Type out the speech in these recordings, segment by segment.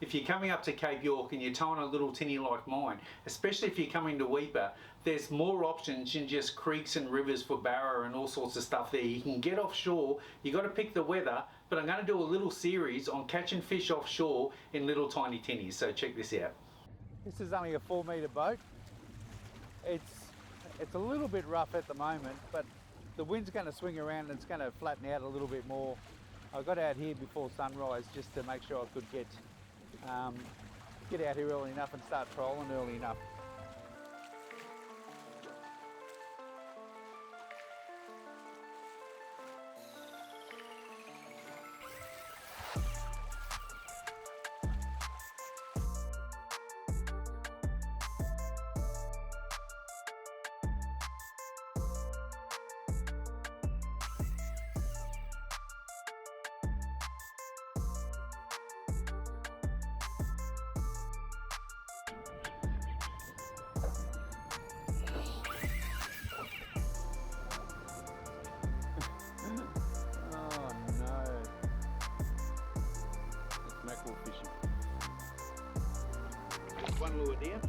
if you're coming up to Cape York and you're towing a little tinny like mine, especially if you're coming to Weipa, there's more options than just creeks and rivers for barra and all sorts of stuff there. You can get offshore, you got to pick the weather, but I'm going to do a little series on catching fish offshore in little tiny tinnies, so check this out. This is only a 4-metre boat. It's a little bit rough at the moment, but the wind's going to swing around and it's going to flatten out a little bit more. I got out here before sunrise just to make sure I could get out here early enough and start trolling early enough. Mackerel fishing. One lure down.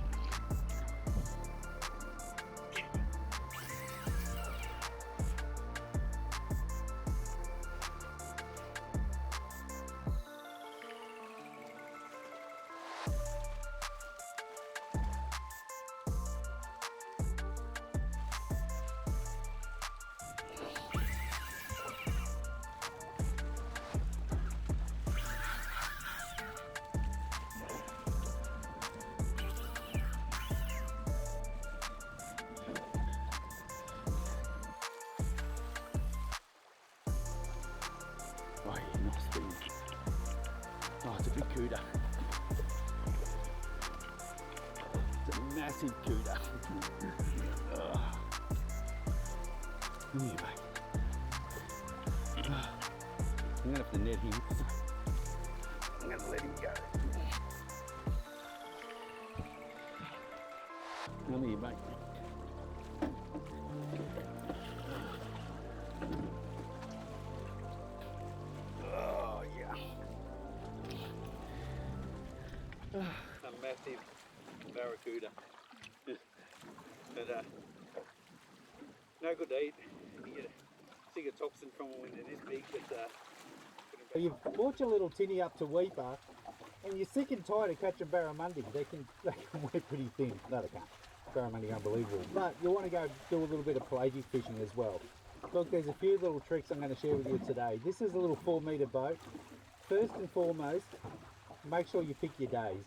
Oh, yeah, nice thing. Oh, it's a big cooter. It's a massive cooter. Come here, mate. I'm gonna have to net him. I'm gonna let him go. Come here, mate. Oh, yeah. A massive barracuda. But no good to eat. You get a toxin from them when they're this big. But you've brought your little tinny up to Weipa and you're sick and tired of catching barramundi. They can weigh pretty thin. No, they can't. Barramundi unbelievable. But you want to go do a little bit of pelagic fishing as well. Look, there's a few little tricks I'm going to share with you today. This is a little 4-metre boat. First and foremost, make sure you pick your days.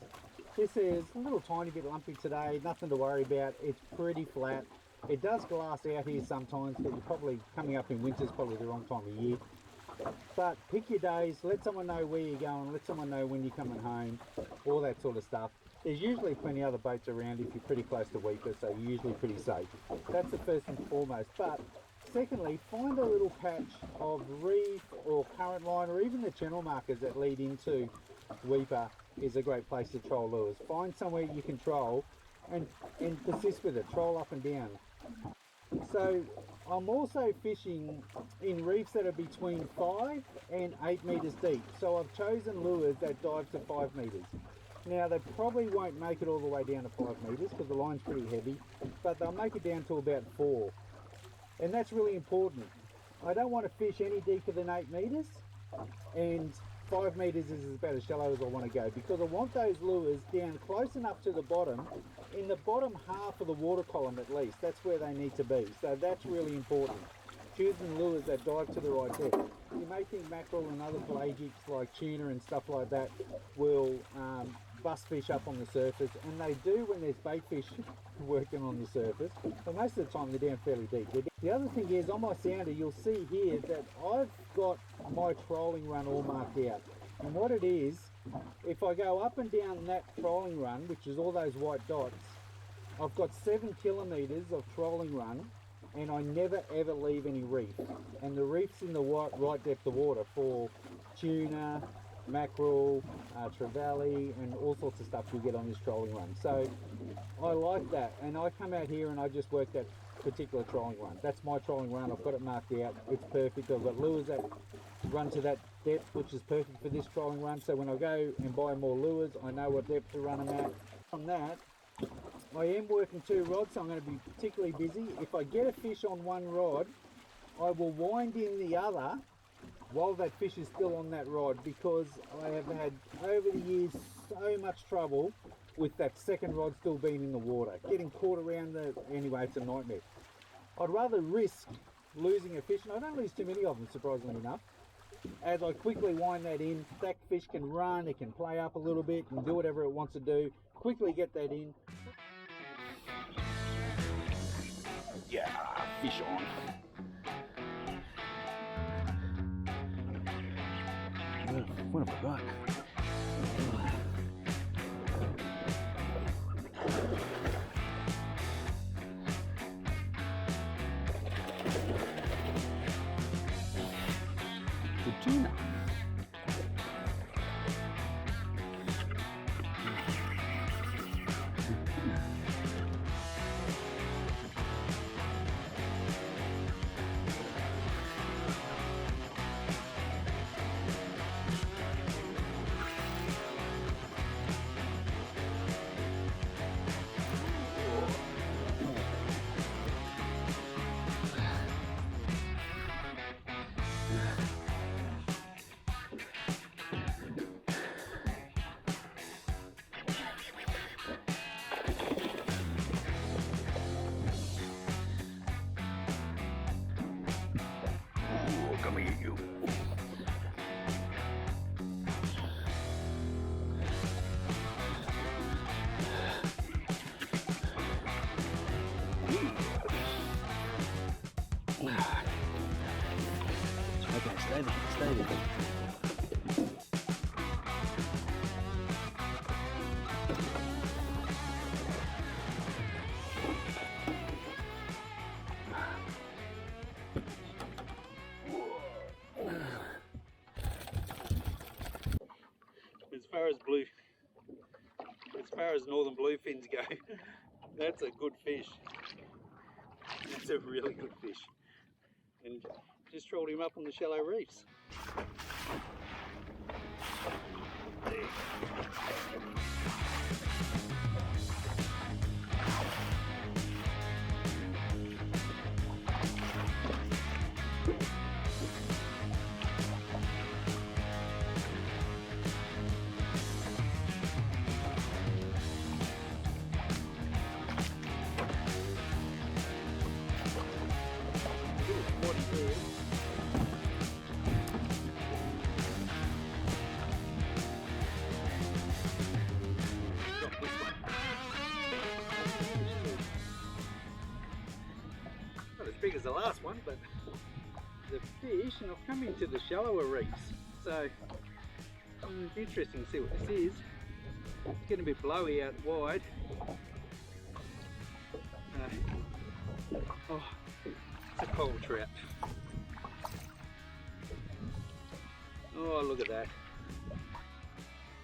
This is a little tiny bit lumpy today, nothing to worry about. It's pretty flat. It does glass out here sometimes, but you're probably coming up in winter is probably the wrong time of year. But pick your days, let someone know where you're going, let someone know when you're coming home, all that sort of stuff. There's usually plenty other boats around if you're pretty close to Weipa, so you're usually pretty safe. That's the first and foremost. But secondly, find a little patch of reef or current line or even the channel markers that lead into Weipa is a great place to troll lures. Find somewhere you can troll and persist with it, troll up and down. So I'm also fishing in reefs that are between 5 and 8 metres deep. So I've chosen lures that dive to 5 metres. Now they probably won't make it all the way down to 5 metres because the line's pretty heavy, but they'll make it down to about 4. And that's really important. I don't want to fish any deeper than 8 metres, and 5 metres is about as shallow as I want to go, because I want those lures down close enough to the bottom, in the bottom half of the water column at least. That's where they need to be. So that's really important. Choosing lures that dive to the right depth. You may think mackerel and other pelagics like tuna and stuff like that will bust fish up on the surface, and they do when there's bait fish working on the surface, but most of the time they're down fairly deep. The other thing is, on my sounder you'll see here that I've got my trolling run all marked out, and what it is, if I go up and down that trolling run, which is all those white dots, I've got 7 kilometres of trolling run, and I never ever leave any reef, and the reef's in the right depth of water for tuna, mackerel, trevally, and all sorts of stuff you get on this trolling run. So I like that, and I come out here and I just work that particular trolling run. That's my trolling run. I've got it marked out. It's perfect. I've got lures that run to that depth, which is perfect for this trolling run. So when I go and buy more lures, I know what depth to run them at. On that, I am working 2 rods, so I'm going to be particularly busy. If I get a fish on one rod, I will wind in the other while that fish is still on that rod, because I have had over the years so much trouble with that second rod still being in the water, getting caught around the, anyway, it's a nightmare. I'd rather risk losing a fish, and I don't lose too many of them, surprisingly enough. As I quickly wind that in, that fish can run, it can play up a little bit and do whatever it wants to do. Quickly get that in. Yeah, fish on. What have I got? The tuna. Come here, you. Okay, stay there, stay there. As far as northern bluefins go, that's a good fish. That's a really good fish. And just trolled him up on the shallow reefs. Not as big as the last one, but the fish, and I've come into the shallower reefs, so it's interesting to see what this is. It's getting a bit blowy out wide. Oh, it's a coral trout. Oh, look at that.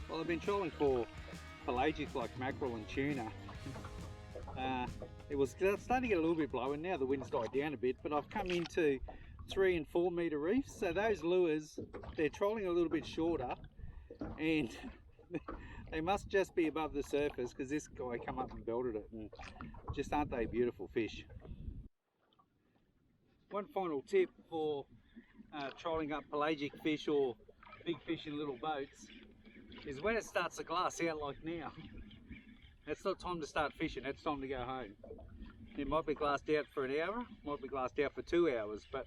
Well, I've been trolling for pelagic like mackerel and tuna. It was starting to get a little bit blowy, and now the wind's died down a bit, but I've come into 3 and 4 metre reefs, so those lures, they're trolling a little bit shorter, and they must just be above the surface, because this guy come up and belted it, and just aren't they beautiful fish. One final tip for trolling up pelagic fish or big fish in little boats is when it starts to glass out like now, it's not time to start fishing, it's time to go home. It might be glassed out for an hour, might be glassed out for 2 hours, but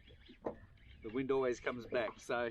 the wind always comes back. So